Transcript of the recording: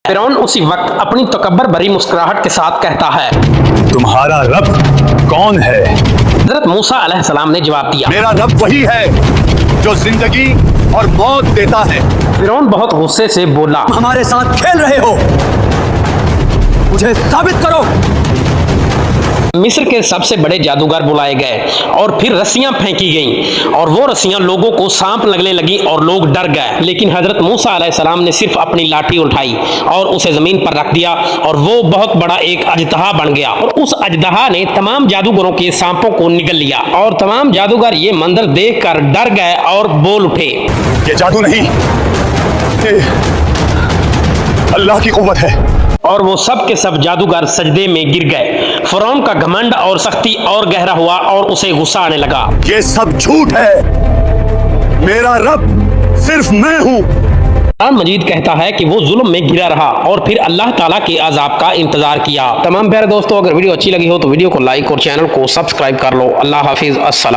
फिरौन उसी वक्त अपनी तकब्बर भरी मुस्कुराहट के साथ कहता है, तुम्हारा रब कौन है? हजरत मूसा अलैहिस्सलाम ने जवाब दिया, मेरा रब वही है जो जिंदगी और मौत देता है। फिरौन बहुत गुस्से से बोला, हमारे साथ खेल रहे हो, मुझे साबित करो। मिस्र के सबसे बड़े जादूगर बुलाए गए और फिर रस्सियां फेंकी गईं और वो रस्सियां लोगों को सांप लगने लगी और लोग डर गए। लेकिन हजरत मूसा अलैहिस्सलाम ने सिर्फ अपनी लाठी उठाई और उसे जमीन पर रख दिया और वो बहुत बड़ा एक अजदहा बन गया और उस अजदहा ने तमाम जादूगरों के सांपों को निगल लिया और तमाम जादूगर ये मंजर देखकर डर गए और बोल उठे, ये जादू नहीं, ये अल्लाह की कुव्वत है। और वो सब के सब जादूगर सजदे में गिर गए। फिरौन का घमंड और सख्ती और गहरा हुआ और उसे गुस्सा आने लगा। ये सब झूठ है, मेरा रब सिर्फ मैं हूँ। कुरान मजीद कहता है कि वो जुल्म में गिरा रहा और फिर अल्लाह ताला के अजाब का इंतजार किया। तमाम प्यारे दोस्तों, अगर वीडियो अच्छी लगी हो तो वीडियो को लाइक और चैनल को सब्सक्राइब कर लो। अल्लाह हाफिज, अस्सलाम।